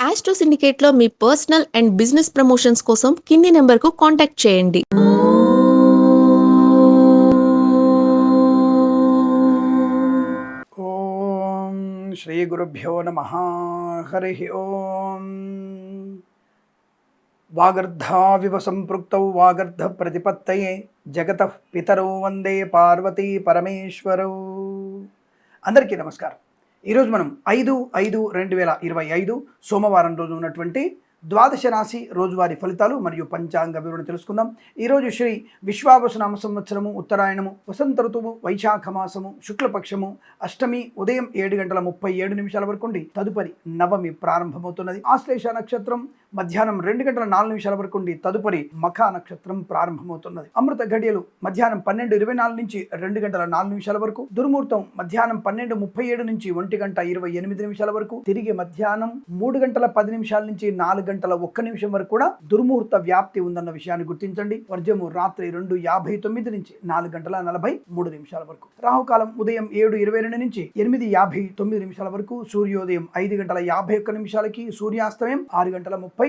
Astro సిండికేట్లో మీ personal and business promotions కోసం కింది నెంబర్కు కాంటాక్ట్ చేయండి. ఓం శ్రీ గురుభ్యో నమః. హరి ఓం. వాగర్ధావివ సంపృక్తౌ వాగర్ధ ప్రతిపత్తయే జగతః పితరౌ వందే పార్వతీ పరమేశ్వరౌ. అందరికీ నమస్కారం. ఈరోజు మనం 5/5/2025 సోమవారం రోజు ఉన్నటువంటి ద్వాదశ రాశి రోజువారీ ఫలితాలు మరియు పంచాంగ వివరణ తెలుసుకుందాం. ఈరోజు శ్రీ విశ్వావసునామ సంవత్సరము, ఉత్తరాయణము, వసంత ఋతువు, వైశాఖ మాసము, శుక్లపక్షము, అష్టమి ఉదయం 7:37 వరకు ఉండి తదుపరి నవమి ప్రారంభమవుతున్నది. ఆశ్లేష నక్షత్రం మధ్యాహ్నం 2:04 వరకు ఉండి తదుపరి మఖ నక్షత్రం ప్రారంభమవుతున్నది. అమృత ఘడియలు మధ్యాహ్నం 12:24 నుంచి 2:04 వరకు, దుర్ముహూర్తం మధ్యాహ్నం 12:37 నుంచి 1:28 వరకు, తిరిగి మధ్యాహ్నం 3:10 నుంచి 4:01 వరకు కూడా దుర్ముహూర్త వ్యాప్తి ఉందన్న విషయాన్ని గుర్తించండి. వర్జము రాత్రి 2:59 నుంచి 4:43 వరకు, రాహుకాలం ఉదయం 7:22 నుంచి 8:59 వరకు, సూర్యోదయం 5:51 సూర్యాస్తమయం 6:33.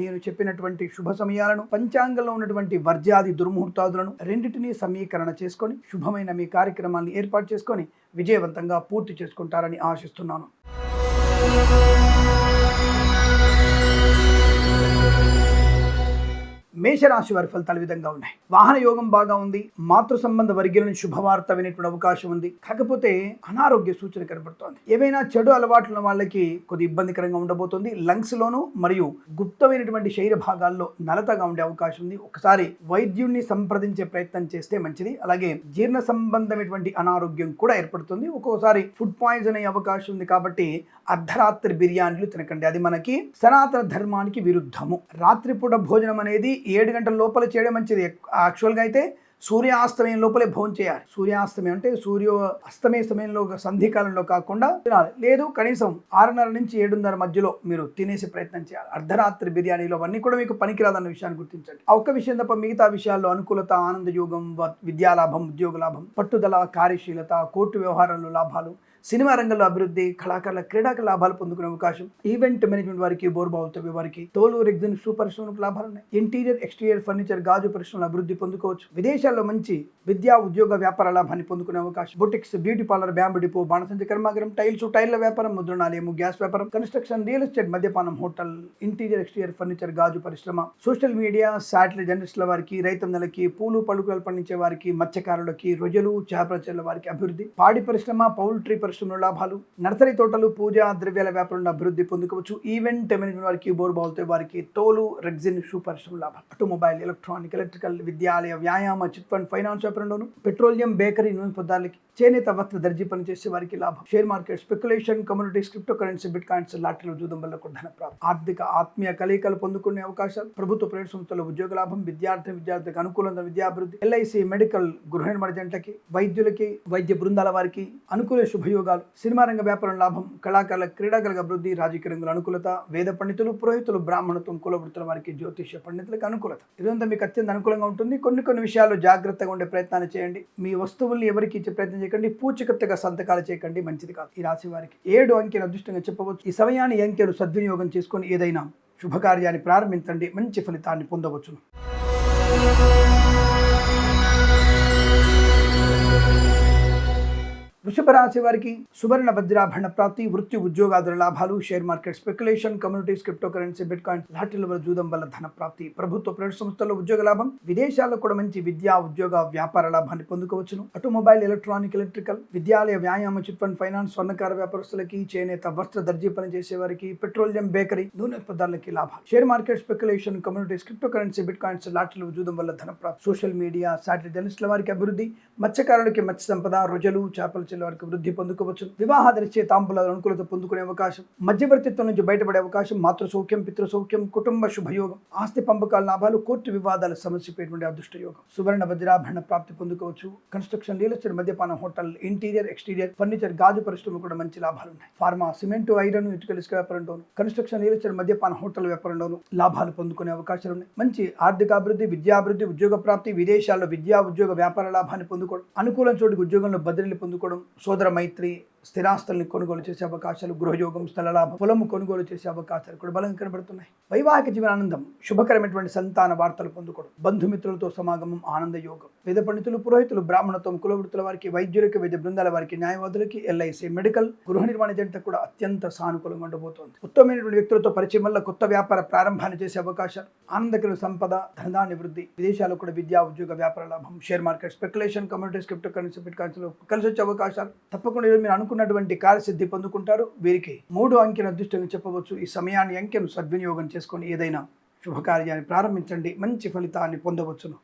నేను చెప్పినటువంటి శుభ సమయాలను, పంచాంగంలో ఉన్నటువంటి వర్జ్యాది దుర్ముహూర్తాదులను రెండింటినీ సమీకరణ చేసుకొని శుభమైన మీ కార్యక్రమాన్ని ఏర్పాటు చేసుకొని విజయవంతంగా పూర్తి చేసుకుంటారని ఆశిస్తున్నాను. మేషరాశి వారి ఫలితాలు విధంగా ఉన్నాయి. వాహన యోగం బాగా ఉంది. మాతృ సంబంధ వర్గీయులను శుభవార్త వినేటువంటి అవకాశం ఉంది. కాకపోతే అనారోగ్య సూచన కనబడుతోంది. ఏవైనా చెడు అలవాట్లు ఉన్న వాళ్ళకి కొద్ది ఇబ్బందికరంగా ఉండబోతుంది. లంగ్స్ లోను మరియు గుప్తమైనటువంటి శరీర భాగాల్లో నలతగా ఉండే అవకాశం ఉంది. ఒకసారి వైద్యుడిని సంప్రదించే ప్రయత్నం చేస్తే మంచిది. అలాగే జీర్ణ సంబంధమైనటువంటి అనారోగ్యం కూడా ఏర్పడుతుంది. ఒక్కోసారి ఫుడ్ పాయిజన్ అయ్యే అవకాశం ఉంది. కాబట్టి అర్ధరాత్రి బిర్యానీలు తినకండి, అది మనకి సనాతన ధర్మానికి విరుద్ధము. రాత్రిపూట భోజనం అనేది 7 గంటల లోపల చేయడం మంచిది. యాక్చువల్గా అయితే సూర్యాస్తమయం లోపలే భోజనం చేయాలి. సూర్యాస్తమయం అంటే అస్తమయ సమయంలో, సంధికాలంలో కాకుండా తినాలి. లేదు కనీసం 6:30 నుంచి 7:30 మధ్యలో మీరు తినేసే ప్రయత్నం చేయాలి. అర్ధరాత్రి బిర్యానీలు అవన్నీ కూడా మీకు పనికిరాదన్న విషయాన్ని గుర్తించండి. ఆ ఒక్క విషయం తప్ప మిగతా విషయాల్లో అనుకూలత, ఆనందయోగం, విద్యాలాభం, ఉద్యోగ లాభం, పట్టుదల, కార్యశీలత, కోర్టు వ్యవహారాల్లో లాభాలు, సినిమా రంగంలో అభివృద్ధి, కళాకారుల క్రీడాక లాభాలు పొందుకునే అవకాశం, ఈవెంట్ మేనేజ్మెంట్ వారికి, బోర్బావులతో వారికి, తోలు రెగ్జిన్ షూ పరిశ్రమలకు లాభాలు ఉన్నాయి. ఇంటీరియర్, ఎక్స్టీరియర్ ఫర్నిచర్, గాజు పరిశ్రమల అభివృద్ధి పొందుకోవచ్చు. విదేశాల్లో మంచి విద్యా, ఉద్యోగ, వ్యాపార లాభాన్ని పొందుకునే అవకాశం. Boutiques, beauty parlour, bamboo depot, బాణసంచ కర్మాగారం, టైర్ల వ్యాపారం, ముద్రణాలయము, గ్యాస్ వ్యాపారం, కన్స్ట్రక్షన్, రియల్ ఎస్టేట్, మద్యపానం, హోటల్, ఇంటీరియర్, ఎక్స్టీరియర్ ఫర్నిచర్, గాజు పరిశ్రమ, సోషల్ మీడియా, శాటిలైట్ జర్నలిస్టుల వారికి, రైతన్నలకి, పూలు పలుకులు పండించే వారికి, మత్స్యకారులకి, రొయ్యలు, చేపల చెర్ల వారికి అభివృద్ధి. పాడి పరిశ్రమ, పౌల్ట్రీ పరిశ్రమలో లాభాలు. నర్సరీ తోటలు, పూజా ద్రవ్యాల వ్యాపారంలో అభివృద్ధి పొందుకోవచ్చు. ఈవెంట్ మేనేజ్మెంట్ వారికి, బోర్బావులతో వారికి, తోలు రెగ్జిన్ షూ పరిశ్రమ లాభాలు. ఆటోమొబైల్, ఎలక్ట్రానిక్, ఎలక్ట్రికల్, విద్యాలయ, వ్యాయామ, చిట్ ఫండ్, ఫైనాన్స్ వ్యాపారంలోను, పెట్రోలియం, బేకరీ, నూనె పదార్థాలకి, చేనేత, వస్త్ర, దర్జీ పనిచేసే వారికి లాభం. Share market, speculation, communities, cryptocurrency, bitcoins, లాటరీలు, జూదం వల్ల ధన ప్రాప్తి. ఆర్థిక, ఆత్మీయ కలయికలు పొందుకునే అవకాశాలు. ప్రభుత్వ, ప్రైవేట్ సంస్థల ఉద్యోగ లాభం. విద్యార్థికి అనుకూలంగా విద్యాభివృద్ధి. ఎల్ఐసి, మెడికల్, గృహ నిర్మాణ జంటకి, వైద్యులకి, వైద్య బృందాల వారికి అనుకూల శుభయోగాలు. సినిమా రంగ వ్యాపారం లాభం. కళాకారుల క్రీడాకారుల అభివృద్ధి. రాజకీయ రంగుల అనుకూలత. వేద పండితులు, పురోహితులు, బ్రాహ్మణత్వం, కులవృత్తుల వారికి, జ్యోతిష్య పండితులకు అనుకూలత. ఇదంతా మీకు అత్యంత అనుకూలంగా ఉంటుంది. కొన్ని విషయాల్లో జాగ్రత్తగా ఉండే ప్రయత్నాన్ని చేయండి. మీ వస్తువుల్ని ఎవరికి ఇచ్చే ప్రయత్నం చేయకండి. పూచికత్తుగా సంతకాలు చేయకండి, మంచిది కాదు. ఈ రాశి వారికి 7 అంకెలు అదృష్టంగా చెప్పవచ్చు. ఈ సమయాన్ని అంకెలు సద్వినియోగం చేసుకొని ఏదైనా శుభకార్యాన్ని ప్రారంభించండి, మంచి ఫలితాన్ని పొందవచ్చు. వృషభ రాశి వారికి సువర్ణ వజ్రాభరణ ప్రాప్తి. వృత్తి, ఉద్యోగాదుల లాభాలు. Share market, speculation, communities, cryptocurrency, bitcoin, లాటరీల వల్ల జూదం వల్ల ధన ప్రాప్తి. ప్రభుత్వ, ప్రైవేట్ సంస్థల్లో ఉద్యోగ లాభం. విదేశాల్లో కూడా మంచి విద్యా, ఉద్యోగ, వ్యాపార లాభాన్ని పొందుకోవచ్చును. ఆటోమొబైల్, ఎలక్ట్రానిక్, ఎలక్ట్రికల్, విద్యాలయ, వ్యాయామ, చిట్ ఫండ్, ఫైనాన్స్, స్వర్ణకార వ్యాపారస్తులకి, చేనేత, వస్త్ర, దర్జీ పని చేసే వారికి, పెట్రోలియం, బేకరీ, నూనె పదార్థాలకి లాభాలు. Share market, speculation, communities, cryptocurrency, bitcoins, లాటరీల జూదం వల్ల ధన ప్రాప్తి. సోషల్ మీడియా, శాటిలైట్ జర్నలిస్టుల వారికి అభివృద్ధి. మత్స్యకారులకి మత్స్య సంపద, రొయ్యలు, చేపల చెల్ల వారికి వృద్ధి పొందుకోవచ్చు. వివాహ నిశ్చయితాంబుల అనుకూలత పొందుకునే అవకాశం. మధ్యవర్తిత్వం నుంచి బయటపడే అవకాశం. మాతృ సౌఖ్యం, పితృ సౌఖ్యం, కుటుంబ శుభయోగం. ఆస్తి పంపకాల లాభాలు. కోర్టు వివాదాల సమస్యపైనటువంటి అదృష్ట యోగం. సువర్ణ వజ్రాభరణ ప్రాప్తి పొందుకోవచ్చు. కన్స్ట్రక్షన్, రియల్ ఎస్టేట్, మద్యపానం, హోటల్, ఇంటీరియర్, ఎక్స్టీరియర్ ఫర్నిచర్, గాజు పరిశ్రమ కూడా మంచి లాభాలు ఉన్నాయి. ఫార్మా, సిమెంట్, ఐరన్, ఇటుకల ఇసుక వ్యాపారంలోను, కన్స్ట్రక్షన్, రియల్ ఎస్టేట్, మద్యపాన, హోటల్ వ్యాపారంలోను లాభాలు పొందుకునే అవకాశాలు ఉన్నాయి. మంచి ఆర్థికాభివృద్ధి, విద్యాభివృద్ధి, ఉద్యోగ ప్రాప్తి. విదేశాల్లో విద్యా, ఉద్యోగ, వ్యాపార లాభాన్ని పొందుకోవడం. అనుకూలం చోటుకు ఉద్యోగంలో బదిలీలు పొందుకోవడం. సోదర మైత్రి, స్థిరాస్తుల్ని కొనుగోలు చేసే అవకాశాలు, గృహయోగం, స్థల లాభం, పొలము కొనుగోలు చేసే అవకాశాలు కూడా బలంగా కనబడుతున్నాయి. వైవాహిక జీవనానందం, శుభకరమైనటువంటి సంతాన వార్తలు పొందుకోవడం, బంధుమిత్రులతో సమాగమం, ఆనంద యోగం. వేద పండితులు, పురోహితులు, బ్రాహ్మణత్వం, కులవృత్తుల వారికి, వైద్యులకి, వైద్య బృందాల వారికి, న్యాయవాదులకి, ఎల్ఐసి, మెడికల్, గృహ నిర్మాణ జంట కూడా అత్యంత సానుకూలంగా ఉండబోతోంది. ఉత్తమమైనటువంటి వ్యక్తులతో పరిచయం వల్ల కొత్త వ్యాపార ప్రారంభాన్ని చేసే అవకాశాలు, ఆనందకర సంపద, ధనధాన్య వృద్ధి, విదేశాల్లో కూడా విద్యా, ఉద్యోగ, వ్యాపార లాభం, share market, speculation, communities, cryptocurrency, బిట్ కాయిన్స్లో కలిసి వచ్చే అవకాశాలు. తప్పకుండా మీరు అనుకున్నటువంటి కార్యసిద్ధి పొందుకుంటారు. వీరికి 3 అంకెను అదృష్టంగా చెప్పవచ్చు. ఈ సమయాన్ని, అంకెను సద్వినియోగం చేసుకొని ఏదైనా శుభకార్యాన్ని ప్రారంభించండి, మంచి ఫలితాన్ని పొందవచ్చును.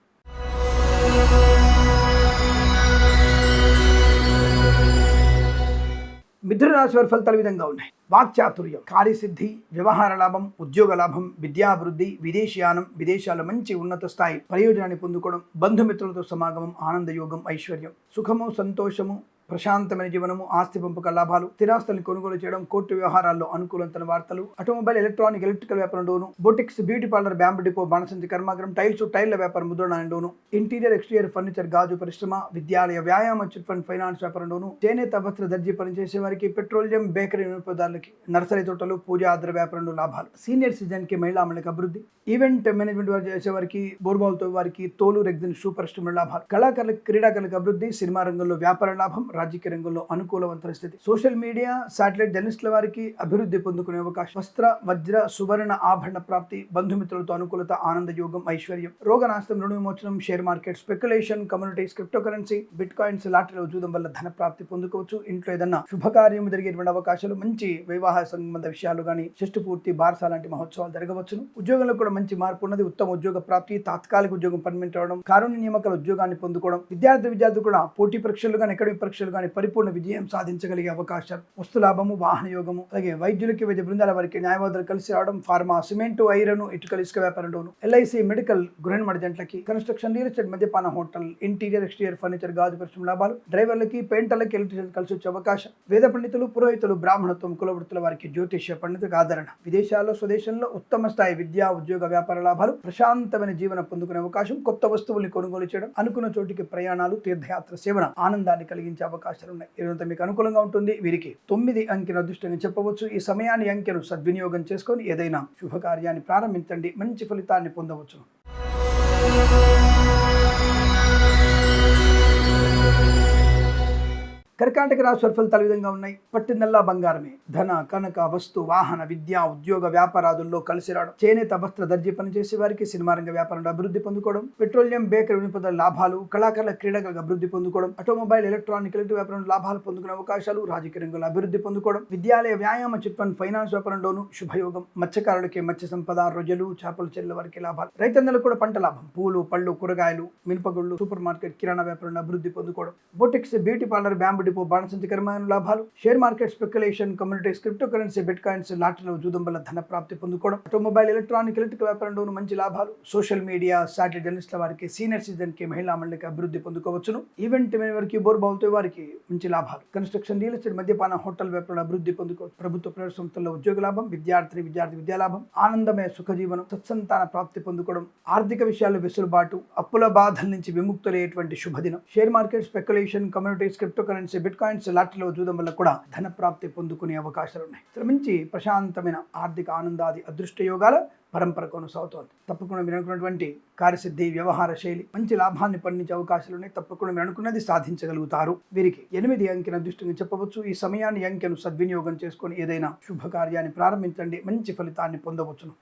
మిథున రాశి వారి ఫలితాలు విధంగా ఉన్నాయి. వాక్చాతుర్యం, కార్యసిద్ధి, వ్యవహార లాభం, ఉద్యోగ లాభం, విద్యాభివృద్ధి, విదేశీయానం, విదేశాల మంచి ఉన్నత స్థాయి ప్రయోజనాన్ని పొందుకోవడం, బంధుమిత్రులతో సమాగమం, ఆనందయోగం, ఐశ్వర్యం, సుఖము, సంతోషము, ప్రశాంతమైన జీవనము, ఆస్తి పంపక లాభాలు, స్థిరాస్తుల్ని కొనుగోలు చేయడం, కోర్టు వ్యవహారాల్లో అనుకూలతన వార్తలు, ఆటోమొబైల్, ఎలక్ట్రానిక్, ఎలక్ట్రికల్ వ్యాపారంలోను, boutiques, beauty parlour, bamboo depot, బాణసంచి కర్మాగారం, టైల్ల వ్యాపారం, ముద్రణలోను, ఇంటీరియర్, ఎక్స్టీరియర్ ఫర్నిచర్, గాజు పరిశ్రమ, విద్యాలయ, వ్యాయామ, చిట్ ఫండ్, ఫైనాన్స్ వ్యాపారంలోను, చేనేత వస్త్ర దర్జీ పనిచేసే వారికి, పెట్రోలియం, బేకరీ వినియోగదారులకి, నర్సరీ తోటలు, పూజాద్ర వ్యాపారంలో లాభాలు, సీనియర్ సిటిజన్ కి, మహిళా మండలికి అభివృద్ధి, ఈవెంట్ మేనేజ్మెంట్ వారు చేసేవారికి, బోర్బాల్తో వారికి, తోలు, రెగ్జిన్, షూ పరిశ్రమల లాభాలు, కళాకారులకు, క్రీడాకారులకు అభివృద్ధి, సినిమా రంగంలో వ్యాపార లాభం, రాజకీయ రంగంలో అనుకూలవంతమైన స్థితి, సోషల్ మీడియా, శాటిలైట్ జర్నలిస్టుల వారికి అభివృద్ధి పొందుకునే అవకాశం, వస్త్ర, వజ్ర, సువర్ణ ఆభరణ ప్రాప్తి, బంధుమిత్రులతో అనుకూలత, ఆనంద యోగం, ఐశ్వర్యం, రోగనాశనం, రుణ విమోచనం, share market, speculation, communities, cryptocurrency, bitcoins, లాటరీలో జూదం వల్ల ధన ప్రాప్తి పొందుకోవచ్చు. ఇంట్లో ఏదన్నా శుభకార్యం జరిగేటువంటి అవకాశాలు, మంచి వివాహ సంబంధ విషయాలు కానీ, షష్ఠి పూర్తి, బార్సా లాంటి మహోత్సవాలు జరగవచ్చును. ఉద్యోగంలో కూడా మంచి మార్పు ఉన్నది. ఉత్తమ ఉద్యోగ ప్రాప్తి, తాత్కాలిక ఉద్యోగం పర్మనెంట్ అవడం, కారుణ్య నియామకాల ఉద్యోగాన్ని పొందుకోవడం, విద్యార్థులు కూడా పోటీ పరీక్షలు కానీ, అకాడమిక్ పరీక్షలు కానీ పరిపూర్ణ విజయం సాధించగలిగే అవకాశాలు, వస్తు లాభము, వాహన యోగము, అలాగే వైద్యులకి, వైద్య బృందాల వారికి, న్యాయవాదులు కలిసి రావడం, ఫార్మా, సిమెంటు, ఐరన్, ఇటుకల, ఇసుక వ్యాపారంలోను, ఎల్ఐసి, మెడికల్, గృహ నిర్మాణ జంటలకి, కన్స్ట్రక్షన్, రియల్ ఎస్టేట్, మద్యపాన, హోటల్, ఇంటీరియర్, ఎక్స్టీరియర్ ఫర్నిచర్, గాజు పరిశ్రమ లాభాలు, డ్రైవర్లకి, పెయింటర్లకి, ఎలక్ట్రీషియన్ కలిసి వచ్చే అవకాశం, వేద పండితులు, పురోహితులు, బ్రాహ్మణత్వం, కులవృత్తుల వారికి, జ్యోతిష్య పండితులకు ఆదరణ, విదేశాల్లో, స్వదేశంలో ఉత్తమ స్థాయి విద్యా, ఉద్యోగ, వ్యాపార లాభాలు, ప్రశాంతమైన జీవనం పొందుకునే అవకాశం, కొత్త వస్తువుల్ని కొనుగోలు చేయడం, అనుకున్న చోటికి ప్రయాణాలు, తీర్థయాత్ర సేవన ఆనందాన్ని కలిగించే అవకాశాలు ఉన్నాయి. ఇదంతా మీకు అనుకూలంగా ఉంటుంది. వీరికి 9 అంకెను అదృష్టంగా చెప్పవచ్చు. ఈ సమయాన్ని, అంకెను సద్వినియోగం చేసుకొని ఏదైనా శుభకార్యాన్ని ప్రారంభించండి, మంచి ఫలితాన్ని పొందవచ్చు. కర్కాటక రాశి వారి ఫలితాలు విధంగా ఉన్నాయి. పట్టినల్లా బంగారమే, ధన, కనక, వస్తు, వాహన, విద్య, ఉద్యోగ, వ్యాపారాదుల్లో కలిసి రావడం, చేనేత వస్త్ర దర్జీ పనిచేసే వారికి, సినిమా రంగ వ్యాపారంలో అభివృద్ధి పొందుకోవడం, పెట్రోలియం, బేకరీ వినియోగదారుల లాభాలు, కళాకారుల, క్రీడాకారులకు అభివృద్ధి పొందుకోవడం, ఆటోమొబైల్, ఎలక్ట్రానిక్, ఎలక్ట్రిక్ వ్యాపారంలో లాభాలు పొందుకునే అవకాశాలు, రాజకీయ రంగంలో అభివృద్ధి పొందుకోవడం, విద్యాలయ, వ్యాయామ, చిట్ ఫండ్, ఫైనాన్స్ వ్యాపారంలోనూ శుభయోగం, మత్స్యకారులకి మత్స్య సంపద, రొయ్యలు, చేపలు, చెల్లెల వారికి లాభాలు, రైతన్నలకు కూడా పంట లాభం, పూలు, పళ్ళు, కూరగాయలు, మినపగుళ్ళు, సూపర్ మార్కెట్, కిరాణా వ్యాపారంలో అభివృద్ధి పొందుకోవడం, boutiques, beauty parlour, bamboo depot, బాణసంచి కర్మాగారం లాభాలు, share market, speculation, communities, cryptocurrency, bitcoins, లాటరీలో జూదం వల్ల ధన ప్రాప్తి పొందుకోవడం, ఆటోమొబైల్, ఎలక్ట్రానిక్, ఎలక్ట్రిక్ వ్యాపారంలోనూ మంచి లాభాలు, సోషల్ మీడియా, శాటిలైట్ జర్నలిస్టుల వారికి, సీనియర్ సిటిజన్ కి, మహిళా మండలికి అభివృద్ధి పొందుకోవచ్చును. ఈవెంట్ వారికి, బోర్బాల్తో వారికి మంచి లాభాలు, కన్స్ట్రక్షన్, రియల్ ఎస్టేట్, మద్యపాన, హోటల్ వ్యాపారంలో అభివృద్ధి పొందుకోవచ్చు. ప్రభుత్వ ప్రైవేట్ సంస్థల్లో ఉద్యోగ లాభం, విద్యార్థి విద్యా లాభం, ఆనందమయ సుఖజీవనం, సత్సంతాన ప్రాప్తి పొందుకోవడం, ఆర్థిక విషయాల్లో వెసులుబాటు, అప్పుల బాధల నుంచి విముక్తులయ్యేటువంటి శుభదినం, share market, speculation, communities, cryptocurrency, bitcoins, లాటరీలో జూదం వల్ల కూడా ధన ప్రాప్తి పొందుకునే అవకాశాలు ఉన్నాయి. మంచి ప్రశాంతమైన ఆర్థిక ఆనందాది అదృష్ట యోగాల పరంపర కొనసాగుతోంది. తప్పకుండా మీరు అనుకున్నటువంటి కార్యసిద్ధి, వ్యవహార శైలి, మంచి లాభాన్ని పండించే అవకాశాలు ఉన్నాయి. తప్పకుండా మీరు అనుకున్నది సాధించగలుగుతారు. వీరికి 8 అంకెను అదృష్టంగా చెప్పవచ్చు. ఈ సమయాన్ని, అంకెను సద్వినియోగం చేసుకొని ఏదైనా శుభకార్యాన్ని ప్రారంభించండి, మంచి ఫలితాన్ని పొందవచ్చును.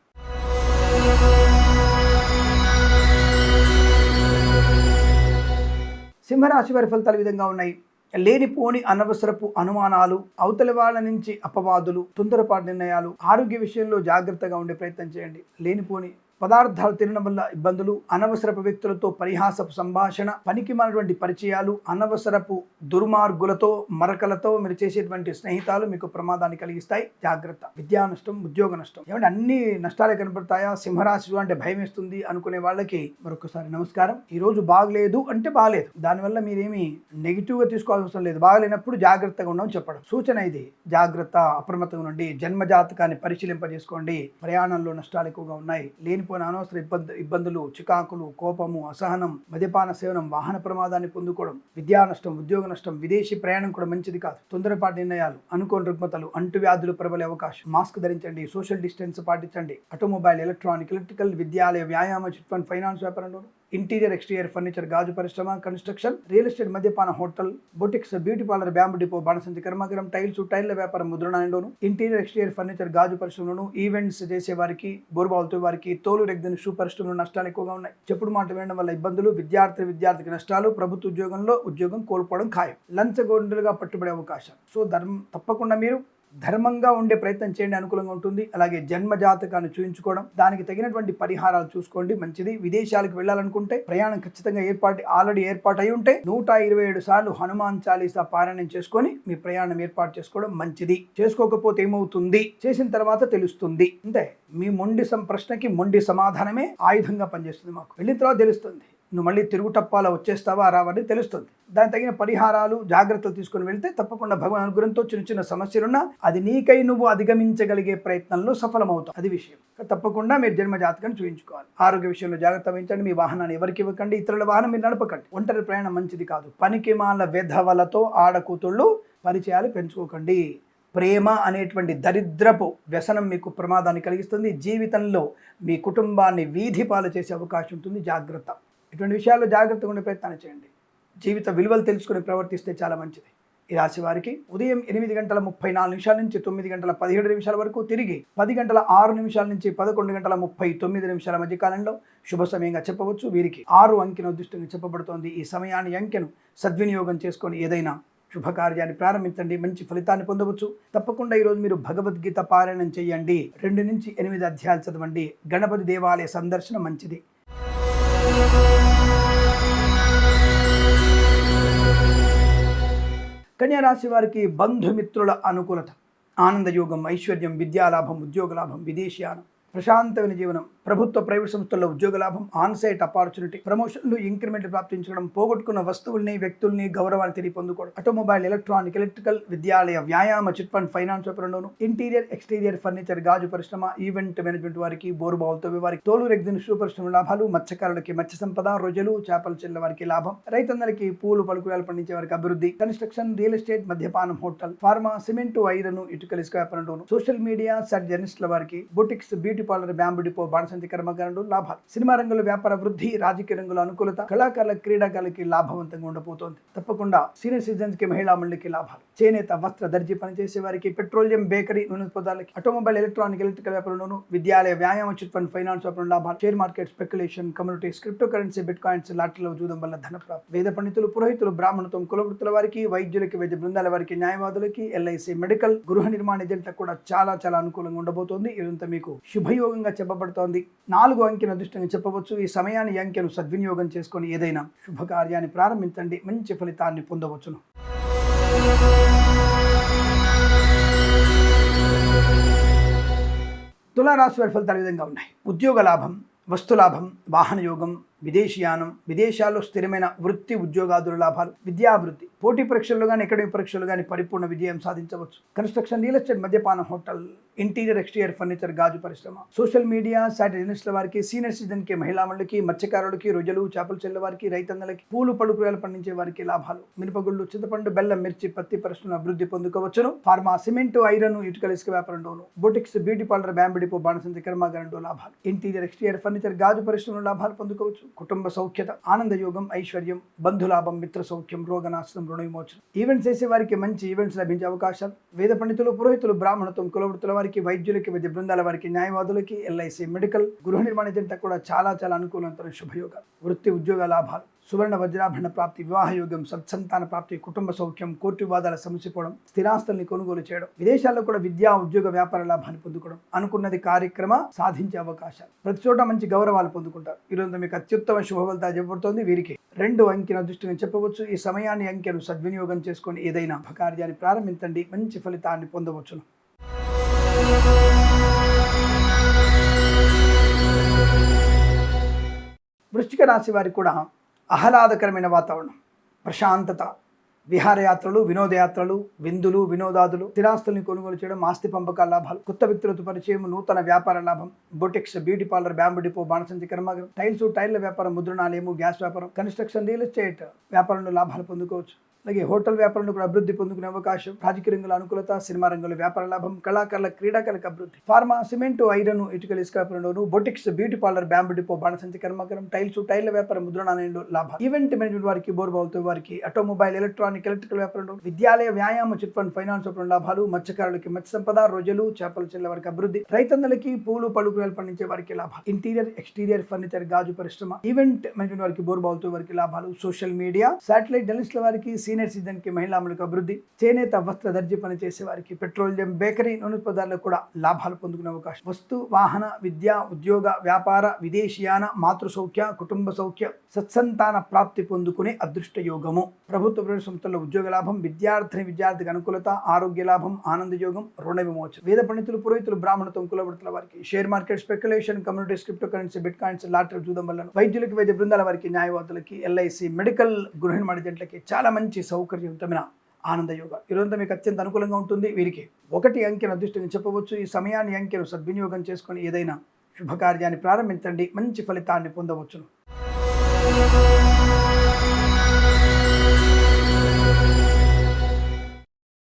సింహరాశి వారి ఫలితాలు విధంగా ఉన్నాయి. లేనిపోని అనవసరపు అనుమానాలు, అవతలి వాళ్ళ నుంచి అపవాదులు, తొందరపాటు నిర్ణయాలు, ఆరోగ్య విషయంలో జాగ్రత్తగా ఉండే ప్రయత్నం చేయండి. లేనిపోని పదార్థాలు తినడం వల్ల ఇబ్బందులు, అనవసరపు వ్యక్తులతో పరిహాసపు సంభాషణ, పనికిమాలినటువంటి పరిచయాలు, అనవసరపు దుర్మార్గులతో, మరకలతో మీరు చేసేటువంటి స్నేహితాలు మీకు ప్రమాదాన్ని కలిగిస్తాయి. జాగ్రత్త. విద్యా నష్టం, ఉద్యోగ నష్టం, ఏమంటే అన్ని నష్టాలే కనబడతాయా? సింహరాశి అంటే భయం వేస్తుంది అనుకునే వాళ్ళకి మరొకసారి నమస్కారం. ఈ రోజు బాగలేదు అంటే బాగలేదు, దానివల్ల మీరేమి నెగిటివ్ గా తీసుకోవాల్సిన అవసరం లేదు. బాగలేనప్పుడు జాగ్రత్తగా ఉండమని చెప్పడం సూచన. ఇది జాగ్రత్త, అప్రమత్తంగా ఉండండి. జన్మజాతకాన్ని పరిశీలింపజేసుకోండి. ప్రయాణంలో నష్టాలు ఎక్కువగా ఉన్నాయి. లేని లేనిపోయిన అనవసర ఇబ్బందులు, చికాకులు, కోపము, అసహనం, మద్యపాన సేవనం, వాహన ప్రమాదాన్ని పొందుకోవడం, విద్యా నష్టం, ఉద్యోగ నష్టం, విదేశీ ప్రయాణం కూడా మంచిది కాదు. తొందరపాటు నిర్ణయాలు, అనుకోని రుగ్మతలు, అంటువ్యాధులు ప్రబలే అవకాశం. మాస్క్ ధరించండి, సోషల్ డిస్టెన్స్ పాటించండి. ఆటోమొబైల్, ఎలక్ట్రానిక్, ఎలక్ట్రికల్, విద్యాలయ, వ్యాయామ, చిట్ ఫండ్, ఫైనాన్స్ వ్యాపారంలో, ఇంటీరియర్, ఎక్స్టీరియర్ ఫర్నిచర్, గాజు పరిశ్రమ, కన్స్ట్రక్షన్, రియల్ ఎస్టేట్, మద్యపాన, hotel, boutiques, beauty parlour, bamboo depot, బాణసంచి కర్మాగారం, టైర్ల వ్యాపారం, ముద్రణలోను, ఇంటీరియర్, ఎక్స్టీరియర్ ఫర్నిచర్, గాజు పరిశ్రమలోను, ఈవెంట్స్ చేసే వారికి, బోర్బాల్తో వారికి, తోలు రెగ్దని షూ పరిశ్రమలో నష్టాలు ఎక్కువగా ఉన్నాయి. చెప్పుడు మాట వినడం వల్ల ఇబ్బందులు, విద్యార్థికి నష్టాలు, ప్రభుత్వ ఉద్యోగంలో ఉద్యోగం కోల్పోవడం ఖాయం. లంచగొండులుగా పట్టుబడే అవకాశం. సో తప్పకుండా మీరు ధర్మంగా ఉండే ప్రయత్నం చేయండి, అనుకూలంగా ఉంటుంది. అలాగే జన్మ జాతకాన్ని చూయించుకోవడం, దానికి తగినటువంటి పరిహారాలు చూసుకోండి, మంచిది. విదేశాలకు వెళ్ళాలనుకుంటే ప్రయాణం ఖచ్చితంగా ఆల్రెడీ ఏర్పాటు అయి ఉంటే 127 సార్లు హనుమాన్ చాలీసా పారాయణం చేసుకొని మీ ప్రయాణం ఏర్పాటు చేసుకోవడం మంచిది. చేసుకోకపోతే ఏమవుతుంది, చేసిన తర్వాత తెలుస్తుంది. అంతే. మీ ప్రశ్నకి మొండి సమాధానమే ఆయుధంగా పనిచేస్తుంది. మాకు వెళ్ళిన తర్వాత తెలుస్తుంది, నువ్వు మళ్ళీ తిరుగుటప్పాల వచ్చేస్తావా రావని తెలుస్తుంది. దానికి తగిన పరిహారాలు, జాగ్రత్తలు తీసుకుని వెళ్తే తప్పకుండా భగవాన్ అనుగ్రహంతో చిన్న సమస్యలున్నా అది నీకై నువ్వు అధిగమించగలిగే ప్రయత్నంలో సఫలమవుతావు. అది విషయం. తప్పకుండా మీరు జన్మ జాతకాన్ని చూయించుకోవాలి. ఆరోగ్య విషయంలో జాగ్రత్త వహించండి. మీ వాహనాన్ని ఎవరికి ఇవ్వకండి, ఇతరుల వాహనం మీరు నడపకండి. ఒంటరి ప్రయాణం మంచిది కాదు. పనికిమాల వెధవలతో ఆడకూతుళ్ళు పరిచయాలు పెంచుకోకండి. ప్రేమ అనేటువంటి దరిద్రపు వ్యసనం మీకు ప్రమాదాన్ని కలిగిస్తుంది. జీవితంలో మీ కుటుంబాన్ని వీధి పాలు చేసే అవకాశం ఉంటుంది. జాగ్రత్త. ఇటువంటి విషయాల్లో జాగ్రత్తగా ఉండే ప్రయత్నాన్ని చేయండి. జీవిత విలువలు తెలుసుకుని ప్రవర్తిస్తే చాలా మంచిది. ఈ రాశి వారికి ఉదయం 8:34 నుంచి 9:17 వరకు, తిరిగి 10:06 నుంచి 11:39 మధ్య కాలంలో శుభ సమయంగా చెప్పవచ్చు. వీరికి 6 అంకెను అదృష్టంగా చెప్పబడుతోంది. ఈ సమయాన్ని, అంకెను సద్వినియోగం చేసుకొని ఏదైనా శుభకార్యాన్ని ప్రారంభించండి, మంచి ఫలితాన్ని పొందవచ్చు. తప్పకుండా ఈరోజు మీరు భగవద్గీత పారాయణం చేయండి. 2 నుంచి 8 అధ్యాయాలు చదవండి. గణపతి దేవాలయ సందర్శన మంచిది. కన్యా రాశి వారికి బంధుమిత్రుల అనుకూలత, ఆనందయోగం, ఐశ్వర్యం, విద్యాలాభం, ఉద్యోగ లాభం, విదేశీయానం, ప్రశాంతమైన జీవనం, ప్రభుత్వ ప్రైవేట్ సంస్థల్లో ఉద్యోగ లాభం, ఆన్సైట్ అపార్చునిటీ, ప్రమోషన్లు, ఇంక్రిమెంట్ ప్రాప్తించడం, పోగొట్టుకున్న వస్తువుల్ని, వ్యక్తుల్ని, గౌరవాన్ని తిరిగి పొందుకోవడం, ఆటోమొబైల్, ఎలక్ట్రానిక్, ఎలక్ట్రికల్, విద్యాలయ, వ్యాయామ, చిట్ ఫండ్, ఫైనాన్స్ వ్యాపారంలోను, ఇంటీరియర్, ఎక్స్టీరియర్ ఫర్నిచర్, గాజు పరిశ్రమ, ఈవెంట్ మేనేజ్మెంట్ వారికి, బోరుబావులతో వారికి, తోలు రెగ్జిన్ షూ పరిశ్రమ లాభాలు, మత్స్యకారులకి మత్స్య సంపద, రొయ్యలు, చేపల చెల్ల వారికి లాభం, రైతన్నలకి పూలు పలుకురాలు పండించే వారికి అభివృద్ధి, కన్స్ట్రక్షన్, రియల్ ఎస్టేట్, మద్యపానం, హోటల్, ఫార్మా, సిమెంట్, ఐరన్, ఇటుకల ఇసుక వ్యాపారంలోను, సోషల్ మీడియా, జర్నలిస్టుల వారికి, boutiques, beauty parlour, bamboo depot, బాణసంచి కర్మాగారంలో లాభాలు, సినిమా రంగంలో వ్యాపార వృద్ధి, రాజకీయ రంగంలో అనుకూలత, కళాకారుల, క్రీడాకారులకి లాభవంతంగా ఉండబోతోంది. తప్పకుండా సీనియర్ సిటిజన్స్ కి, మహిళా మండలికి లాభాలు, చేనేత, వస్త్ర, దర్జీ పనిచేసే వారికి, పెట్రోలియం, బేకరీ, నూనె పదార్థాలకి, ఆటోమొబైల్, ఎలక్ట్రానిక్, ఎలక్ట్రికల్ వ్యాపారంలోను, విద్యాలయ, వ్యాయామ, చిట్ ఫండ్, ఫైనాన్స్ వ్యాపారం లాభాలు, share market, speculation, communities, cryptocurrency, bitcoins, లాటరీలో జూదం వల్ల ధన ప్రాప్తి, వేద పండితులు, పురోహితులు, బ్రాహ్మణత్వం, కులవృత్తుల వారికి, వైద్యులకి, వైద్య బృందాల వారికి, న్యాయవాదులకి, ఎల్ఐసి, మెడికల్, గృహ నిర్మాణ ఏజెంట్లకు కూడా చాలా అనుకూలంగా ఉండబోతోంది. ఇదంతా మీకు శుభయోగంగా చెప్పబడుతోంది. 4 అంకెను అదృష్టంగా చెప్పవచ్చు. ఈ సమయాన్ని, అంకెను సద్వినియోగం చేసుకొని ఏదైనా శుభకార్యాన్ని ప్రారంభించండి, మంచి ఫలితాన్ని పొందవచ్చును. తులారాశి వారి ఫలితాలు ఈ విధంగా ఉన్నాయి. ఉద్యోగ లాభం, వస్తులాభం, వాహన యోగం, విదేశీయానం, విదేశాల్లో స్థిరమైన వృత్తి, ఉద్యోగాదుల లాభాలు, విద్యాభివృద్ధి, పోటీ పరీక్షల్లో కానీ, అకాడమిక్ పరీక్షలు కానీ పరిపూర్ణ విజయం సాధించవచ్చు. కన్స్ట్రక్షన్, రియల్ ఎస్టేట్, మద్యపానం, హోటల్, ఇంటీరియర్, ఎక్స్టీరియర్ ఫర్నిచర్, గాజు పరిశ్రమ, సోషల్ మీడియా, జర్నలిస్టుల వారికి, సీనియర్ సిటిజన్కి, మహిళా మండలికి, మత్స్యకారులకి, రొయ్యలు, చేపల చెల్ల వారికి, రైతన్నలకి, పూలు పలుకురాలు పండించే వారికి లాభాలు, మినపగుళ్ళు, చింతపండు, బెల్లం, మిర్చి, పత్తి పరిశ్రమ అభివృద్ధి పొందుకోవచ్చును. ఫార్మా, సిమెంట్, ఐరన్, ఇటుకల ఇసుక వ్యాపారంలోను, boutiques, beauty parlour, bamboo depot, బాణసంచి కర్మాగారంలో లాభాలు, ఇంటీరియర్, ఎక్స్టీరియర్ ఫర్నిచర్, గాజు పరిశ్రమలో లాభాలు పొందుకోవచ్చు. కుటుంబ సౌఖ్యత, ఆనందయోగం, ఐశ్వర్యం, బంధులాభం, మిత్ర సౌఖ్యం, రోగనాశనం, రుణ విమోచనం, ఈవెంట్స్ చేసే వారికి మంచి ఈవెంట్స్ లభించే అవకాశాలు, వేద పండితులు, పురోహితులు, బ్రాహ్మణత్వం, కులవృత్తుల వారికి, వైద్యులకి, వైద్య బృందాల వారికి, న్యాయవాదులకి, ఎల్ఐసి, మెడికల్, గృహ నిర్మాణ ఏజెంట్లకు కూడా చాలా అనుకూలమైన శుభయోగాలు, వృత్తి, ఉద్యోగ లాభాలు, సువర్ణ వజ్రాభరణ ప్రాప్తి, వివాహ యోగం, సత్సంతాన ప్రాప్తి, కుటుంబ సౌఖ్యం, కోర్టు వివాదాల సమసిపోవడం, స్థిరాస్తుల్ని కొనుగోలు చేయడం, విదేశాల్లో కూడా విద్యా, ఉద్యోగ, వ్యాపార లాభాన్ని పొందుకోవడం, అనుకున్నది కార్యక్రమ సాధించే అవకాశాలు, ప్రతి చోట మంచి గౌరవాలు పొందుకుంటారు. ఈరోజు మీకు అత్యుత్తమ శుభఫలితాలు చెప్పబడుతోంది. వీరికి 2 అంకెను అదృష్టంగా చెప్పవచ్చు. ఈ సమయాన్ని, అంకెను సద్వినియోగం చేసుకొని ఏదైనా కార్యాన్ని ప్రారంభించండి, మంచి ఫలితాన్ని పొందవచ్చును. వృశ్చిక రాశి వారికి కూడా ఆహ్లాదకరమైన వాతావరణం, ప్రశాంతత, విహారయాత్రలు, వినోదయాత్రలు, విందులు, వినోదాదులు, స్థిరాస్తుల్ని కొనుగోలు చేయడం, ఆస్తి పంపకాల లాభాలు, కొత్త వ్యక్తులతో పరిచయం, నూతన వ్యాపార లాభం, boutiques, beauty parlour, bamboo depot, బాణసంచి కర్మాగారం, టైర్ల వ్యాపారం, ముద్రణాలయము, గ్యాస్ వ్యాపారం, కన్స్ట్రక్షన్, రియల్ ఎస్టేట్ వ్యాపారంలో లాభాలు పొందుకోవచ్చు. అలాగే హోటల్ వ్యాపారంలో కూడా అభివృద్ధి పొందుకునే అవకాశం, రాజకీయ రంగంలో అనుకూలత, సినిమా రంగంలో వ్యాపార లాభం, కళాకారుల క్రీడాకారులకు అభివృద్ధి, ఫార్మా, సిమెంట్, ఐరన్, ఇటుకల ఇసుక వ్యాపారంలోను, boutiques, beauty parlour, bamboo depot, బాణసంచి కర్మాగారం, టైర్ల వ్యాపారం, ముద్రణాలయంలో లాభం, ఈవెంట్ మేనేజ్మెంట్ వారికి, బోర్బావులతో వారికి, ఆటోమొబైల్, ఎలక్ట్రికల్ వ్యాపారంలో, విద్యాలయ, వ్యాయామ, చిట్ ఫండ్, ఫైనాన్స్ వ్యాపారం లాభాలు, మత్స్యకారులకి మత్స్య సంపద, రొయ్యలు, చేపల చెల్ల వారికి అభివృద్ధి, రైతన్నలకి పూలు, పళ్ళు, కూరలు పండించే వారికి లాభాలు, ఇంటీరియర్, ఎక్స్టీరియర్ ఫర్నిచర్, గాజు పరిశ్రమ, ఈవెంట్ మేనేజ్మెంట్ వారికి, బోర్బావులతో వారికి లాభాలు, సోషల్ మీడియా, శాటిలైట్ జర్నలిస్టుల వారికి, సీనియర్ సిటిజన్ కి మహిళలకు అభివృద్ధి, చేనేత, వస్త్ర, దర్జీ పనిచేసే వారికి, పెట్రోలియం, బేకరీ, నూనె పదార్థాలకు కూడా లాభాలు పొందుకునే అవకాశం, వస్తు, వాహన, విద్య, ఉద్యోగ, వ్యాపార, విదేశీయాన, మాతృ సౌఖ్య, కుటుంబ సౌఖ్య, సత్సంతాన ప్రాప్తి పొందుకునే అదృష్ట యోగము, ప్రభుత్వ ప్రైవేట్ సంస్థల్లో ఉద్యోగ లాభం, విద్యార్థికి అనుకూలత, ఆరోగ్య లాభం, ఆనంద యోగం, రుణ విమోచన, వేద పండితులు, పురోహితులు, బ్రాహ్మణత్వం, కులవృత్తుల వారికి, share market, speculation, communities, cryptocurrency, bit coins, lottery, జూదం వల్ల వైద్యులకి, వైద్య బృందాల వారికి, న్యాయవాదులకి, ఎల్ఐసి, మెడికల్, గృహ నిర్మాణ జంటలకి చాలా మంచి సౌకర్యవంతమైన ఆనంద యోగ ఈరోజంతా మీకు అత్యంత అనుకూలంగా ఉంటుంది. వీరికి 1 అంకెను అదృష్టంగా చెప్పవచ్చు. ఈ సమయాన్ని, అంకెను సద్వినియోగం చేసుకొని ఏదైనా శుభకార్యాన్ని ప్రారంభించండి, మంచి ఫలితాన్ని పొందవచ్చును.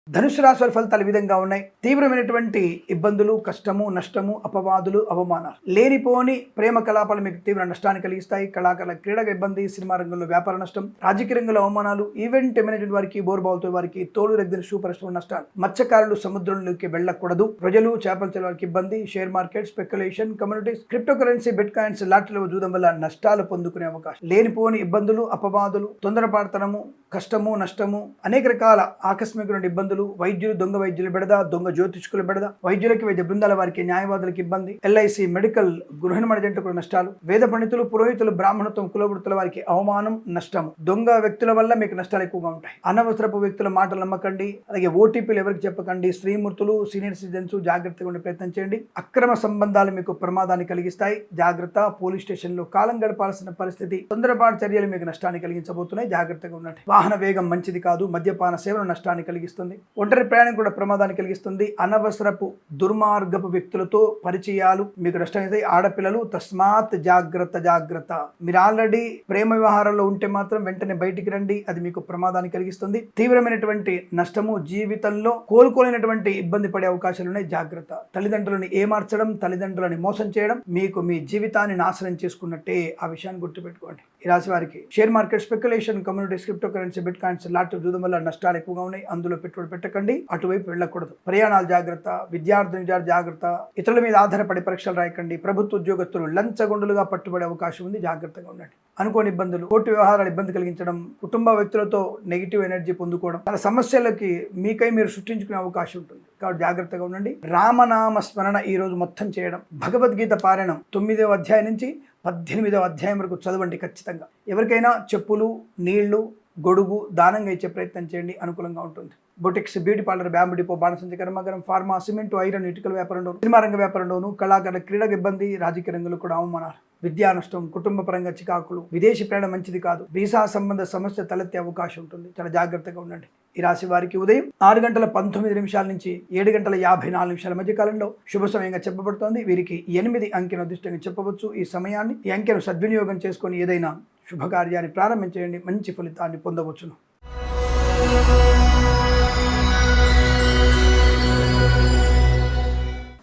ధనుసు రాశి వారి ఫలితాలు ఈ విధంగా ఉన్నాయి. తీవ్రమైనటువంటి ఇబ్బందులు, కష్టము, నష్టము, అపవాదులు, అవమానాలు, లేనిపోని ప్రేమ కలాపాలు మీకు తీవ్ర నష్టాన్ని కలిగిస్తాయి. కళాకారుల క్రీడగా ఇబ్బంది, సినిమా రంగంలో వ్యాపార నష్టం, రాజకీయ రంగంలో అవమానాలు, ఈవెంట్ మేనేజ్మెంట్ వారికి, బోర్బావులతో వారికి, తోలు రెగ్గిన షూ పరిశ్రమ నష్టాలు, మత్స్యకారులు సముద్రంలోకి వెళ్ళకూడదు, ప్రజలు, చేపల చెరువు వారికి ఇబ్బంది, share market, speculation, communities, cryptocurrency, bitcoins, లాటరీలో జూదం వల్ల నష్టాలు పొందుకునే అవకాశం, లేనిపోని ఇబ్బందులు, అపవాదులు, తొందరపాటుతనము, కష్టము, నష్టము, అనేక రకాల ఆకస్మిక ఇబ్బందులు, వైద్యులు, దొంగ వైద్యులు బెడద, దొంగ జ్యోతిష్కులు బెడద, వైద్యులకి, వైద్య బృందాల వారికి, న్యాయవాదులకు ఇబ్బంది, ఎల్ఐసి, మెడికల్, గృహ నిర్మాణ జంటకు నష్టాలు, వేద పండితులు, పురోహితులు, బ్రాహ్మణత్వం, కులవృత్తుల వారికి అవమానం, నష్టం, దొంగ వ్యక్తుల వల్ల మీకు నష్టాలు ఎక్కువగా ఉంటాయి. అనవసరపు వ్యక్తుల మాటలు నమ్మకండి. అలాగే ఓటీపీలు ఎవరికి చెప్పకండి. స్త్రీమూర్తులు, సీనియర్ సిటిజన్స్ జాగ్రత్తగా ఉండే ప్రయత్నం చేయండి. అక్రమ సంబంధాలు మీకు ప్రమాదాన్ని కలిగిస్తాయి, జాగ్రత్త. పోలీస్ స్టేషన్లో కాలం గడపాల్సిన పరిస్థితి, తొందరపాటు చర్యలు మీకు నష్టాన్ని కలిగించబోతున్నాయి, జాగ్రత్తగా ఉండండి. వాహన వేగం మంచిది కాదు, మద్యపాన సేవన నష్టాన్ని కలిగిస్తుంది, ఒంటరి ప్రయాణం కూడా ప్రమాదాన్ని కలిగిస్తుంది. అనవసరపు దుర్మార్గపు వ్యక్తులతో పరిచయాలు మీకు నష్టం అవుతాయి. ఆడపిల్లలు తస్మాత్ జాగ్రత్త. మీరు ఆల్రెడీ ప్రేమ వ్యవహారంలో ఉంటే మాత్రం వెంటనే బయటికి రండి, అది మీకు ప్రమాదాన్ని కలిగిస్తుంది. తీవ్రమైనటువంటి నష్టము, జీవితంలో కోలుకోలేనటువంటి ఇబ్బంది పడే అవకాశాలు ఉన్నాయి, జాగ్రత్త. తల్లిదండ్రులను ఏమార్చడం, తల్లిదండ్రులని మోసం చేయడం మీకు మీ జీవితాన్ని నాశనం చేసుకున్నట్టే, ఆ విషయాన్ని గుర్తుపెట్టుకోండి. ఈ రాశి వారికి share market, speculation, communities, cryptocurrency, bit coins, lottery, జూదం వల్ల నష్టాలు ఎక్కువగా ఉన్నాయి, అందులో పెట్టుబడి పెట్టకండి, అటువైపు వెళ్ళకూడదు. ప్రయాణాలు జాగ్రత్త, విద్యార్థులు జాగ్రత్త, ఇతరుల మీద ఆధారపడి పరీక్షలు రాయకండి. ప్రభుత్వ ఉద్యోగస్తులు లంచగొండులుగా పట్టుబడే అవకాశం ఉంది, జాగ్రత్తగా ఉండండి. అనుకోని ఇబ్బందులు, కోర్టు వ్యవహారాలు ఇబ్బంది కలిగించడం, కుటుంబ వ్యక్తులతో నెగిటివ్ ఎనర్జీ పొందుకోవడం, తన సమస్యలకి మీకై మీరు సృష్టించుకునే అవకాశం ఉంటుంది, కాబట్టి జాగ్రత్తగా ఉండండి. రామనామ స్మరణ ఈ రోజు మొత్తం చేయడం, భగవద్గీత పారాయణం 9వ అధ్యాయం నుంచి 18వ అధ్యాయం వరకు చదవండి ఖచ్చితంగా. ఎవరికైనా చెప్పులు, నీళ్లు, గొడుగు దానంగా ఇచ్చే ప్రయత్నం చేయండి, అనుకూలంగా ఉంటుంది. Boutiques, beauty parlour, bamboo depot, బాణసంచి కర్మాగారం, ఫార్మా, సిమెంట్, ఐరన్, ఇటుకల వ్యాపారంలోను, సినిమా రంగ వ్యాపారంలోను, కళాకారుల క్రీడకు ఇబ్బంది, రాజకీయ రంగంలో కూడా అవమానాలు, విద్యా నష్టం, కుటుంబ పరంగా చికాకులు, విదేశీ ప్రయాణం మంచిది కాదు, వీసా సంబంధ సమస్య తలెత్తే అవకాశం ఉంటుంది, చాలా జాగ్రత్తగా ఉండండి. ఈ రాశి వారికి ఉదయం 6:19 నుంచి 7:54 మధ్య కాలంలో శుభ సమయంగా చెప్పబడుతోంది. వీరికి 8 అంకెను అదృష్టంగా చెప్పవచ్చు. ఈ సమయాన్ని, ఈ అంకెను సద్వినియోగం చేసుకొని ఏదైనా శుభకార్యాన్ని ప్రారంభించేయండి, మంచి ఫలితాన్ని పొందవచ్చును.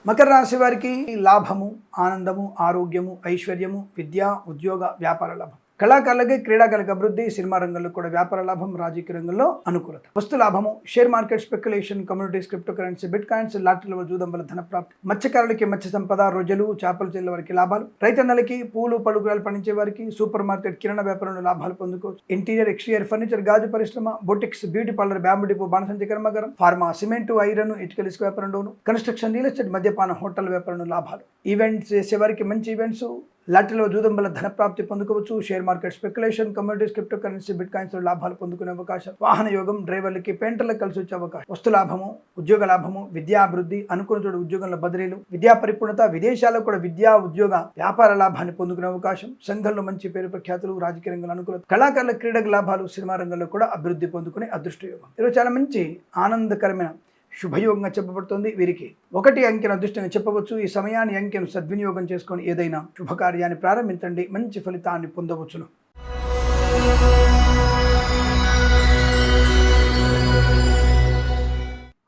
మకర రాశి వారికి లాభము, ఆనందము, ఆరోగ్యము, ఐశ్వర్యము, విద్య, ఉద్యోగ, వ్యాపార లాభం, కళాకారులకి, క్రీడాకారులకు అభివృద్ధి, సినిమా రంగంలో కూడా వ్యాపార లాభం, రాజకీయ రంగంలో అనుకూలత, వస్తు లాభము, share market, speculation, communities, cryptocurrency, bitcoins, లాటరీలో జూదం వల్ల ధన ప్రాప్తి, మత్స్యకారులకి మత్స్య సంపద, రొయ్యలు, చేపల చెల్ల వారికి లాభాలు, రైతన్నలకి, పూలు, పళ్ళు, కూరలు పండించే వారికి, సూపర్ మార్కెట్, కిరాణా వ్యాపారంలో లాభాలు పొందుకోవచ్చు. ఇంటీరియర్, ఎక్స్టీరియర్ ఫర్నిచర్, గాజు పరిశ్రమ, boutiques, beauty parlour, bamboo depot, బాణసంచి కర్మాగారం, ఫార్మా, సిమెంట్, ఐరన్, ఇటుకల ఇసుక వ్యాపారంలోను, కన్స్ట్రక్షన్, రియల్ ఎస్టేట్, మద్యపాన, హోటల్ వ్యాపారంలో లాభాలు, ఈవెంట్స్ చేసేవారికి మంచి ఈవెంట్స్, లాటరీలో జూదం వల్ల ధన ప్రాప్తి పొందుకోవచ్చు. Share market speculation, commodities, cryptocurrency, bitcoins లాభాలు పొందుకునే అవకాశం. వాహన యోగం, డ్రైవర్లకి, పెయింటర్లకు కలిసి వచ్చే అవకాశం. వస్తు లాభము, ఉద్యోగ లాభము, విద్యాభివృద్ధి, అనుకున్న చోటు ఉద్యోగంలో బదిలీలు, విద్యా పరిపూర్ణత, విదేశాల్లో కూడా విద్యా ఉద్యోగ వ్యాపార లాభాన్ని పొందుకునే అవకాశం. సంఘంలో మంచి పేరు ప్రఖ్యాతులు, రాజకీయ రంగంలో అనుకూలత, కళాకారుల క్రీడకు లాభాలు, సినిమా రంగంలో కూడా అభివృద్ధి పొందుకునే అదృష్ట యోగం. ఈరోజు చాలా మంచి ఆనందకరమైన శుభయోగంగా చెప్పబడుతుంది. వీరికి 1 అంకెను అదృష్టంగా చెప్పవచ్చు. ఈ సమయాన్ని అంకెను సద్వినియోగం చేసుకొని ఏదైనా శుభకార్యాన్ని ప్రారంభించండి, మంచి ఫలితాన్ని పొందవచ్చును.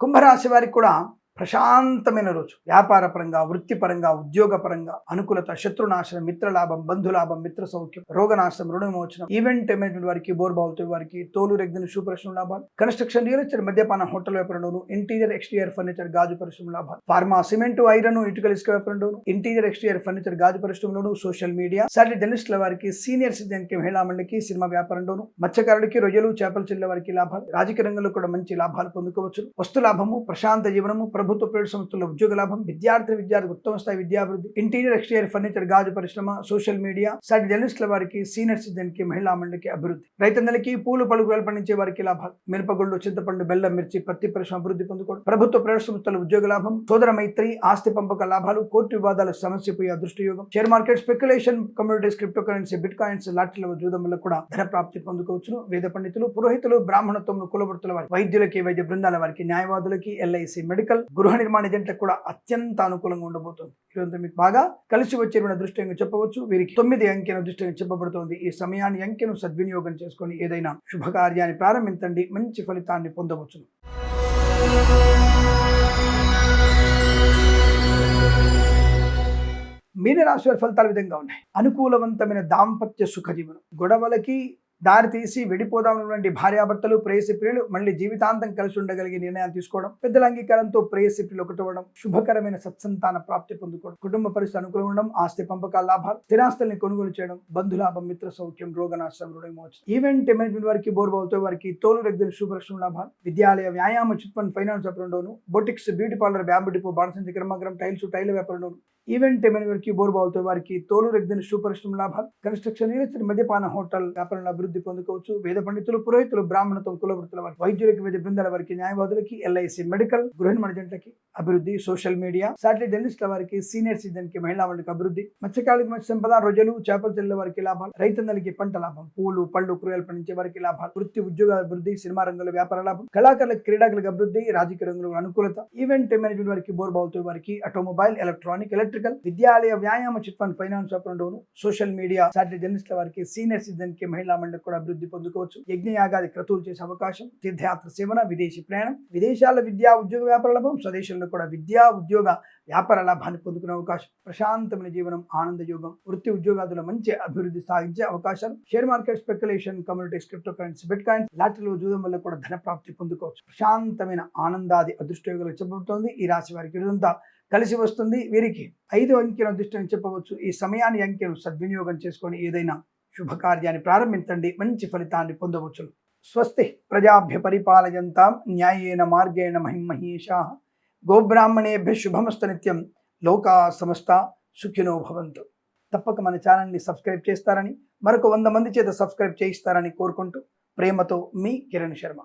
కుంభరాశి వారికి కూడా ప్రశాంతమైన రోజు. వ్యాపార పరంగా, వృత్తిపరంగా, ఉద్యోగపరంగా అనుకూలత, శత్రునాశనం, మిత్రలాభం, బంధులాభం, మిత్ర సౌఖ్యం, రోగనాశనం, రుణమోచనం, ఈవెంట్ మేనేజ్మెంట్ వారికి, బోర్బావులతో వారికి, తోలు రెగ్గిన శుభ్రశ్రమ లాభాలు, కన్స్ట్రక్షన్, రియల్ ఎస్టేట్, మద్యపాన, హోటల్ వ్యాపారంలోను, ఇంటీరియర్ ఎక్స్టీరియర్ ఫర్నిచర్, గాజు పరిశ్రమ లాభాలు, ఫార్మా, సిమెంట్, ఐరన్, ఇటుకల ఇసుక వ్యాపారంలోను, ఇంటీరియర్ ఎక్స్టీరియర్ ఫర్నిచర్, గాజు పరిశ్రమలోను, సోషల్ మీడియా, సాటిలైట్ జర్నలిస్టుల వారికి, సీనియర్ సిటిజన్కి, మహిళా మండలికి, సినిమా వ్యాపారంలోను, మత్స్యకారులకి, రొయ్యలు, చేపల చెల్లె వారికి లాభాలు, రాజకీయ రంగంలో కూడా మంచి లాభాలు పొందుకోవచ్చు. వస్తు లాభము, ప్రశాంత జీవనము, ప్రభుత్వ ప్రైవేట్ సంస్థల్లో ఉద్యోగ లాభం, విద్యార్థి ఉత్తమ స్థాయి విద్యాభివృద్ధి, ఇంటీరియర్ ఎక్స్టీరియర్ ఫర్నిచర్, గాజు పరిశ్రమ, సోషల్ మీడియా, సాటిలైట్ జర్నలిస్టుల వారికి, సీనియర్ సిటిజన్ కి, మహిళా మండలికి అభివృద్ధి, రైతన్నలకి, పూలు పలుకులు పండించే వారికి లాభాలు, మిరపగుళ్ళు, చింతపండు, బెల్లం, మిర్చి, పత్తి పరిశ్రమ అభివృద్ధి పొందుకోవడం, ప్రభుత్వ ప్రైవేట్ సంస్థల ఉద్యోగ లాభం, సోదర మైత్రి, ఆస్తి పంపక లాభాలు, కోర్టు వివాదాల సమస్య పోయే అదృష్ట యోగం, share market speculation, commodities, cryptocurrency, bitcoins, లాటరీల జూదం వల్ల కూడా ధన ప్రాప్తి పొందుకోవచ్చును. వేద పండితులు, పురోహితులు, బ్రాహ్మణత్వములు, కులవృత్తుల వారికి, వైద్యులకి, వైద్య బృందాల వారికి, న్యాయవాదులకి, ఎల్ఐసి, మెడికల్, గృహ నిర్మాణ ఏజెంట్లకు కూడా అత్యంత అనుకూలంగా ఉండబోతుంది. ఈరోజు మీకు బాగా కలిసి వచ్చే అదృష్టంగా చెప్పవచ్చు. వీరికి 9 అంకెను అదృష్టంగా చెప్పబడుతోంది. ఈ సమయాన్ని అంకెను సద్వినియోగం చేసుకొని ఏదైనా శుభకార్యాన్ని ప్రారంభించండి, మంచి ఫలితాన్ని పొందవచ్చును. మీనరాశి వారి ఫలితాల విధంగా ఉన్నాయి. అనుకూలవంతమైన దాంపత్య సుఖ జీవనం, గొడవలకి దారితీసి విడిపోదామన్నటువంటి భార్యాభర్తలు, ప్రేయసి ప్రియులు మళ్ళీ జీవితాంతం కలిసి ఉండగలిగే నిర్ణయాలు తీసుకోవడం, పెద్దల అంగీకారంతో ప్రేయసి ప్రియులు ఒకటవడం, శుభకరమైన సత్సంతాన ప్రాప్తి పొందుకోవడం, కుటుంబ పరిస్థితి అనుకూలంగా ఉండడం, ఆస్తి పంపకాల లాభాలు, స్థిరాస్తుల్ని కొనుగోలు చేయడం, బంధులాభం, మిత్ర సౌఖ్యం, రోగనాశనం, రుణమోచనం, ఈవెంట్ మేనేజ్మెంట్ వారికి, బోర్బావులతో వారికి, తోలు రెగ్గిన శుభ్రశ్రమ లాభాలు, విద్యాలయ, వ్యాయామ, చిట్ ఫండ్, ఫైనాన్స్ వ్యాపారంలోను, boutiques, beauty parlour, bamboo depot, బాణసంచి, కర్మాగ్రం, టైల్ వ్యాపారంలోను, ఈవెంట్ మేనేజ్మెంట్ వారికి, బోర్బావులతో వారికి, తోలు రెగ్గిన శుభ్రశ్రమ లాభాలు, కన్స్ట్రక్షన్, రియల్ ఎస్టేట్, మద్యపాన, హోటల్ వ్యాపారంలో అభివృద్ధి పొందుకోవచ్చు. వేద పండితులు, పురోహితులు, బ్రాహ్మణత్వం, కులవృత్తుల వారికి, వైద్యులకి, వైద్య బృందాల వారికి, న్యాయవాదులకి, ఎల్ఐసి, మెడికల్, గృహ నిర్మాణ ఏజెంట్లకి అభివృద్ధి, సోషల్ మీడియా, సాటిలైట్ జర్నలిస్టుల వారికి, సీనియర్ సిటిజన్ కి, మహిళా మండలికి అభివృద్ధి, మత్స్యకారులకి మత్స్య సంపద, రొయ్యలు, చేపల చెల్లెల వారికి లాభాలు, రైతన్నలకి పంట లాభం, పూలు పళ్ళు కూరగాయలు పండించే వారికి లాభాలు, వృత్తి ఉద్యోగ అభివృద్ధి, సినిమా రంగంలో వ్యాపార లాభం, కళాకారులకు, క్రీడాకులకు అభివృద్ధి, రాజకీయ రంగంలో అనుకూలత, ఈవెంట్ మేనేజ్మెంట్ వారికి, బోర్బావులతో వారికి, ఆటోమొబైల్, ఎలక్ట్రానిక్, ఎలక్ట్రికల్, విద్యాలయ, వ్యాయామ, చిట్ ఫండ్, ఫైనాన్స్ వ్యాపారంలోను, సోషల్ మీడియా, సాటిలైట్ జర్నలిస్టుల వారికి, సీనియర్ సిటిజన్ కి, మహిళా మండలికి కూడా అభివృద్ధి పొందుకోవచ్చు. యజ్ఞయాగాది క్రతువులు చేసే అవకాశం, తీర్థయాత్ర సేవన, విదేశీ ప్రయాణం, విదేశాల విద్యా ఉద్యోగ వ్యాపార లాభం, స్వదేశంలో కూడా విద్యా ఉద్యోగ వ్యాపార లాభాన్ని పొందుకునే అవకాశం, ప్రశాంతమైన జీవనం, ఆనంద యోగం, వృత్తి ఉద్యోగాదుల మంచి అభివృద్ధి సాగించే అవకాశాలు, share market speculation, commodities, cryptocurrency, bitcoins, లాటరీలో జూదం వల్ల కూడా ధన ప్రాప్తి పొందుకోవచ్చు. ప్రశాంతమైన ఆనందాది అదృష్ట యోగాలు చెప్పబడుతోంది. ఈ రాశి వారికి ఇదంతా కలిసి వస్తుంది. వీరికి 5 అంకెను అదృష్టం చెప్పవచ్చు. ఈ సమయాన్ని అంకెను సద్వినియోగం చేసుకొని ఏదైనా శుభకార్యాన్ని ప్రారంభించండి, మంచి ఫలితాన్ని పొందవచ్చు. స్వస్తి ప్రజాభ్య పరిపాలయంతాం న్యాయేన మార్గేణ మహిమహీషాః గోబ్రాహ్మణేభ్య శుభమస్తు నిత్యం లోకా సమస్త సుఖినో భవంతు. తప్పక మన ఛానల్ని సబ్స్క్రైబ్ చేస్తారని, మరొక 100 మంది చేత సబ్స్క్రైబ్ చేయిస్తారని కోరుకుంటూ ప్రేమతో మీ కిరణ్ శర్మ.